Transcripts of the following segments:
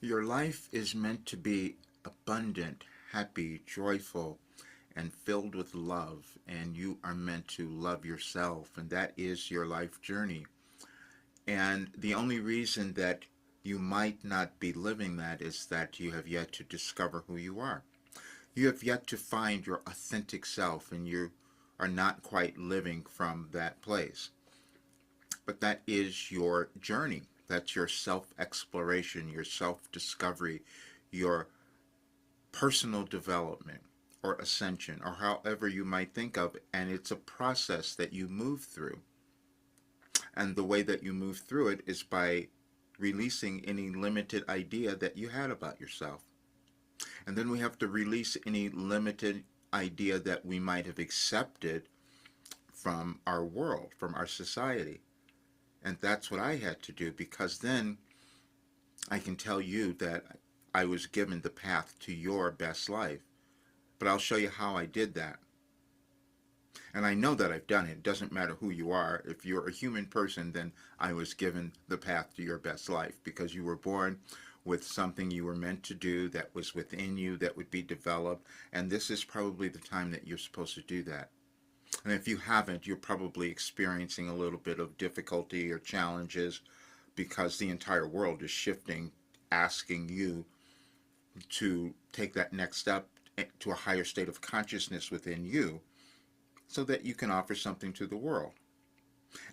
Your life is meant to be abundant, happy, joyful, and filled with love. And you are meant to love yourself. And that is your life journey. And the only reason that you might not be living that is that you have yet to discover who you are. You have yet to find your authentic self, and you are not quite living from that place. But that is your journey. That's your self exploration, your self discovery, your personal development or ascension, or however you might think of it. And it's a process that you move through. And the way that you move through it is by releasing any limited idea that you had about yourself. And then we have to release any limited idea that we might have accepted from our world, from our society. And that's what I had to do, because then I can tell you that I was given the path to your best life. But I'll show you how I did that. And I know that I've done it. It doesn't matter who you are. If you're a human person, then I was given the path to your best life, because you were born with something you were meant to do that was within you that would be developed. And this is probably the time that you're supposed to do that. And if you haven't, you're probably experiencing a little bit of difficulty or challenges, because the entire world is shifting, asking you to take that next step to a higher state of consciousness within you, so that you can offer something to the world.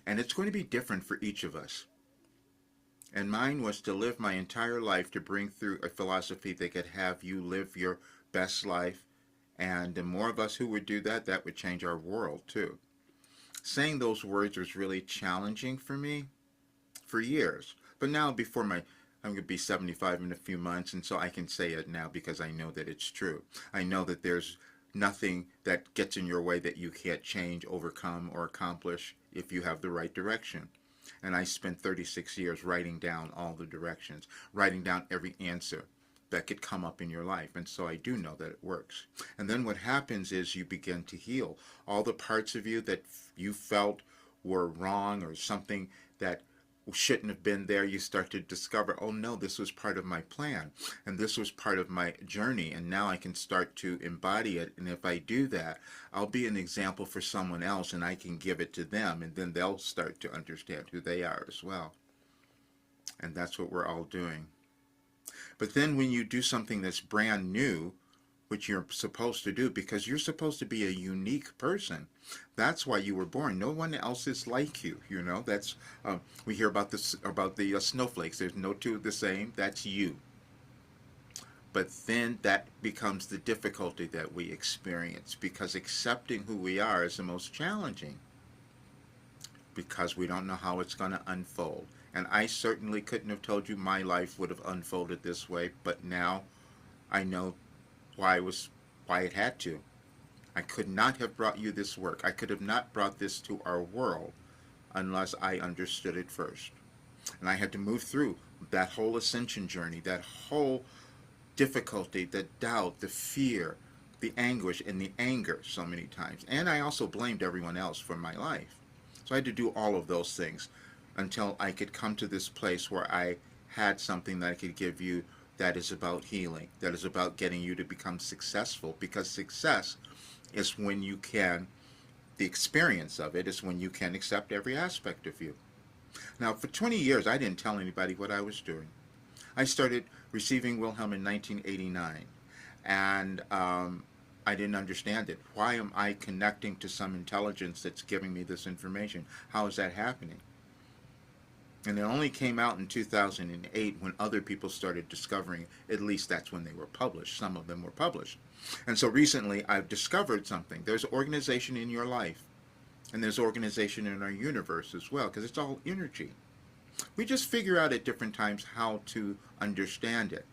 And it's going to be different for each of us. And mine was to live my entire life to bring through a philosophy that could have you live your best life. And the more of us who would do that, that would change our world too. Saying those words was really challenging for me for years. But now, I'm going to be 75 in a few months, and so I can say it now because I know that it's true. I know that there's nothing that gets in your way that you can't change, overcome, or accomplish if you have the right direction. And I spent 36 years writing down all the directions, writing down every answer that could come up in your life. And so I do know that it works. And then what happens is you begin to heal all the parts of you that you felt were wrong, or something that shouldn't have been there. You start to discover, oh no, this was part of my plan, and this was part of my journey, and now I can start to embody it. And if I do that, I'll be an example for someone else, and I can give it to them, and then they'll start to understand who they are as well. And that's what we're all doing. But then when you do something that's brand new, which you're supposed to do, because you're supposed to be a unique person. That's why you were born. No one else is like you. You know, that's we hear about this, about the snowflakes. There's no two the same. That's you. But then that becomes the difficulty that we experience, because accepting who we are is the most challenging, because we don't know how it's going to unfold. And I certainly couldn't have told you my life would have unfolded this way, but now I know why it had to. I could not have brought you this work. I could have not brought this to our world unless I understood it first. And I had to move through that whole ascension journey, that whole difficulty, the doubt, the fear, the anguish, and the anger so many times. And I also blamed everyone else for my life. So I had to do all of those things until I could come to this place where I had something that I could give you that is about healing, that is about getting you to become successful, because success is when you can, the experience of it is when you can accept every aspect of you. Now, for 20 years, I didn't tell anybody what I was doing. I started receiving Wilhelm in 1989, and I didn't understand it. Why am I connecting to some intelligence that's giving me this information? How is that happening? And it only came out in 2008 when other people started discovering, at least that's when they were published. Some of them were published. And so recently I've discovered something. There's organization in your life, and there's organization in our universe as well, because it's all energy. We just figure out at different times how to understand it.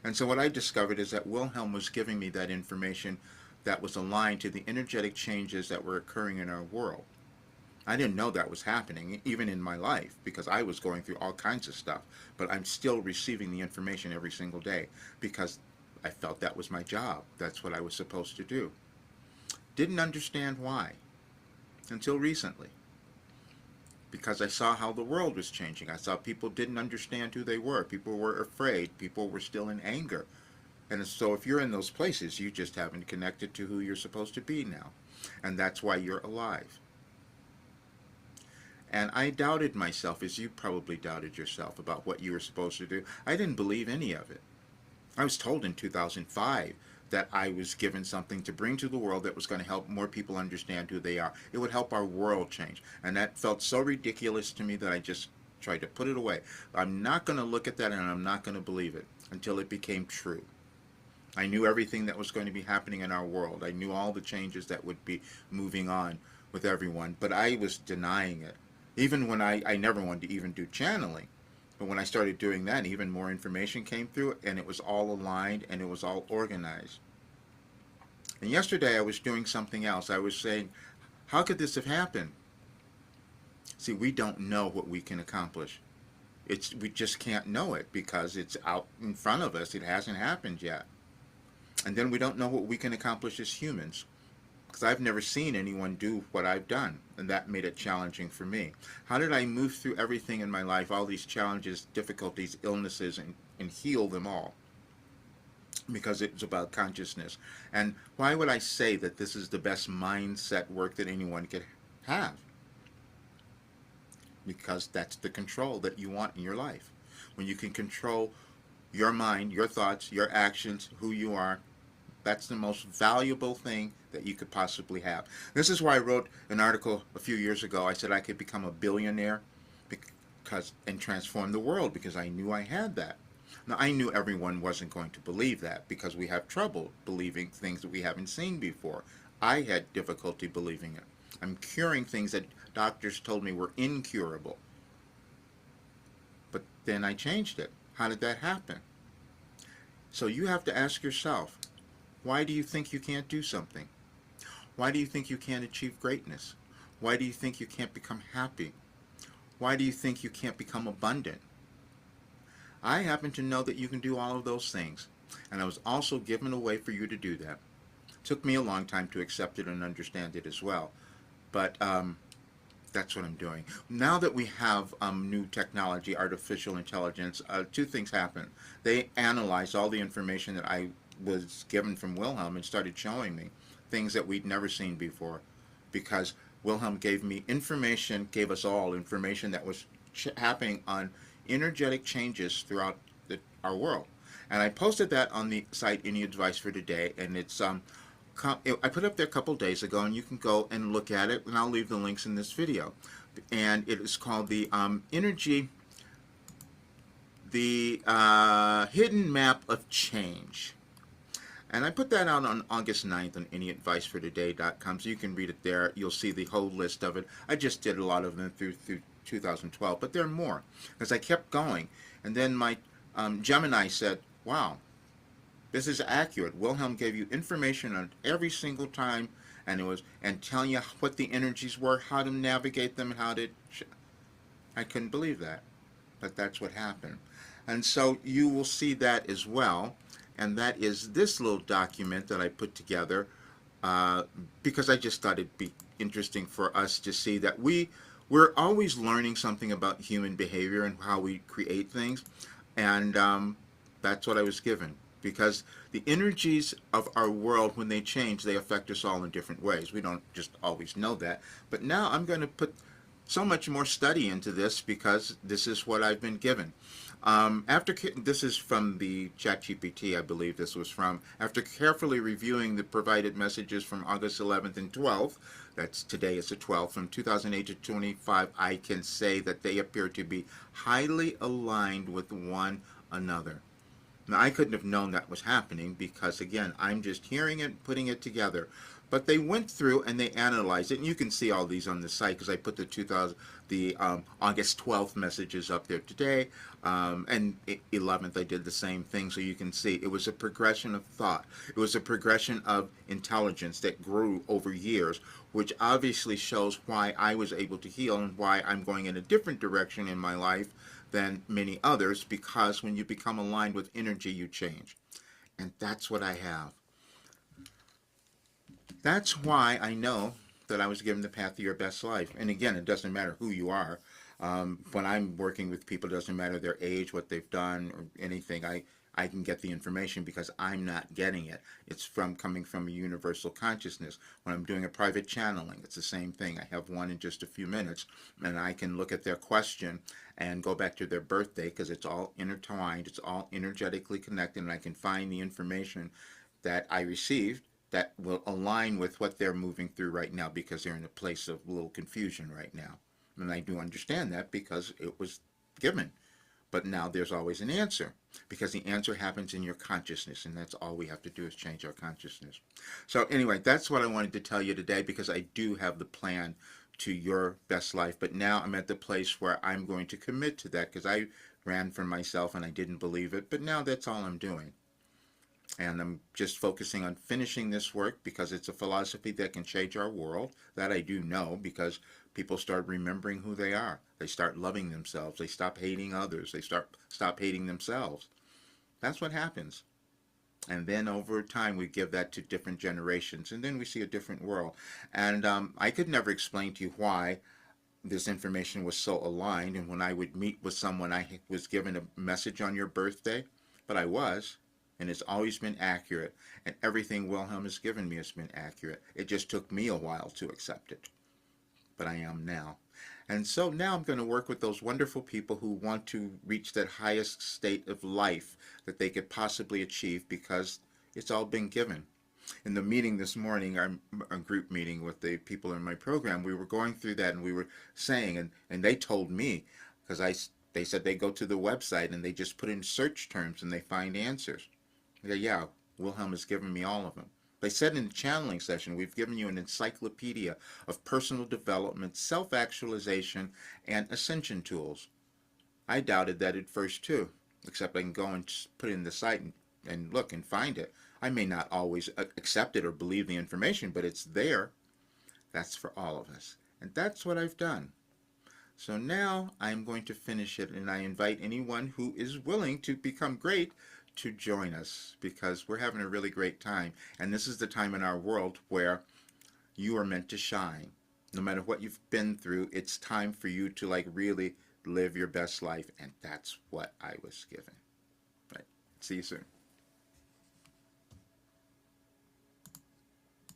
And so what I discovered is that Wilhelm was giving me that information that was aligned to the energetic changes that were occurring in our world. I didn't know that was happening, even in my life, because I was going through all kinds of stuff. But I'm still receiving the information every single day, because I felt that was my job. That's what I was supposed to do. Didn't understand why until recently. because I saw how the world was changing. I saw people didn't understand who they were. People were afraid. People were still in anger. And so if you're in those places, you just haven't connected to who you're supposed to be now. And that's why you're alive. And I doubted myself, as you probably doubted yourself, about what you were supposed to do. I didn't believe any of it. I was told in 2005 that I was given something to bring to the world that was going to help more people understand who they are. It would help our world change. And that felt so ridiculous to me that I just tried to put it away. I'm not going to look at that, and I'm not going to believe it until it became true. I knew everything that was going to be happening in our world. I knew all the changes that would be moving on with everyone, but I was denying it. Even when I never wanted to even do channeling. But when I started doing that, even more information came through, and it was all aligned and it was all organized. And yesterday I was doing something else. I was saying, how could this have happened? See, we don't know what we can accomplish. We just can't know it because it's out in front of us. It hasn't happened yet. And then we don't know what we can accomplish as humans, because I've never seen anyone do what I've done, and that made it challenging for me. How did I move through everything in my life, all these challenges, difficulties, illnesses, and heal them all? Because it was about consciousness. And why would I say that this is the best mindset work that anyone could have? Because that's the control that you want in your life. When you can control your mind, your thoughts, your actions, who you are, that's the most valuable thing that you could possibly have. This is why I wrote an article a few years ago. I said I could become a billionaire and transform the world, because I knew I had that. Now, I knew everyone wasn't going to believe that, because we have trouble believing things that we haven't seen before. I had difficulty believing it. I'm curing things that doctors told me were incurable. But then I changed it. How did that happen? So you have to ask yourself, why do you think you can't do something? Why do you think you can't achieve greatness? Why do you think you can't become happy? Why do you think you can't become abundant? I happen to know that you can do all of those things, and I was also given a way for you to do that. It took me a long time to accept it and understand it as well, but that's what I'm doing. Now that we have new technology, artificial intelligence, two things happen. They analyzed all the information that I was given from Wilhelm and started showing me things that we'd never seen before, because Wilhelm gave me information, gave us all information that was happening on energetic changes throughout our world. And I posted that on the site Any Advice for Today, and it's I put up there a couple days ago, and you can go and look at it, and I'll leave the links in this video. And it is called the Energy, the Hidden Map of Change. And I put that out on August 9th on anyadvicefortoday.com, so you can read it there. You'll see the whole list of it. I just did a lot of them through 2012, but there are more, as I kept going. And then my Gemini said, wow, this is accurate. Wilhelm gave you information on every single time, and telling you what the energies were, how to navigate them, and how to... I couldn't believe that, but that's what happened. And so you will see that as well. And that is this little document that I put together because I just thought it'd be interesting for us to see that we're always learning something about human behavior and how we create things. And that's what I was given, because the energies of our world, when they change, they affect us all in different ways. We don't just always know that. But now I'm going to put so much more study into this, because this is what I've been given. This is from the ChatGPT, I believe this was from. After carefully reviewing the provided messages from August 11th and 12th, that's today is the 12th, from 2008 to 25, I can say that they appear to be highly aligned with one another. Now, I couldn't have known that was happening because, again, I'm just hearing it, putting it together. But they went through and they analyzed it, and you can see all these on the site because I put the August 12th messages up there today, and 11th I did the same thing, so you can see it was a progression of thought. It was a progression of intelligence that grew over years, which obviously shows why I was able to heal and why I'm going in a different direction in my life than many others, because when you become aligned with energy, you change. And that's what I have. That's why I know that I was given the path of your best life. And again, it doesn't matter who you are. When I'm working with people, it doesn't matter their age, what they've done, or anything. I can get the information because I'm not getting it. It's coming from a universal consciousness. When I'm doing a private channeling, it's the same thing. I have one in just a few minutes, and I can look at their question and go back to their birthday because it's all intertwined. It's all energetically connected, and I can find the information that I received that will align with what they're moving through right now because they're in a place of a little confusion right now. And I do understand that because it was given. But now there's always an answer because the answer happens in your consciousness, and that's all we have to do is change our consciousness. So anyway, that's what I wanted to tell you today because I do have the plan to your best life. But now I'm at the place where I'm going to commit to that because I ran from myself and I didn't believe it. But now that's all I'm doing. And I'm just focusing on finishing this work because it's a philosophy that can change our world. That I do know because people start remembering who they are. They start loving themselves. They stop hating others. They stop hating themselves. That's what happens. And then over time we give that to different generations. And then we see a different world. And I could never explain to you why this information was so aligned. And when I would meet with someone, I was given a message on your birthday. But I was. And it's always been accurate. And everything Wilhelm has given me has been accurate. It just took me a while to accept it. But I am now. And so now I'm going to work with those wonderful people who want to reach that highest state of life that they could possibly achieve because it's all been given. In the meeting this morning, our group meeting with the people in my program, we were going through that and we were saying, and they told me, because they said they go to the website and they just put in search terms and they find answers. Yeah, Wilhelm has given me all of them. They said in the channeling session, we've given you an encyclopedia of personal development, self-actualization, and ascension tools. I doubted that at first too, except I can go and put it in the site and look and find it. I may not always accept it or believe the information, but it's there. That's for all of us. And that's what I've done. So now I'm going to finish it, and I invite anyone who is willing to become great to join us because we're having a really great time. And this is the time in our world where you are meant to shine. No matter what you've been through, it's time for you to really live your best life. And that's what I was given. Right. See you soon.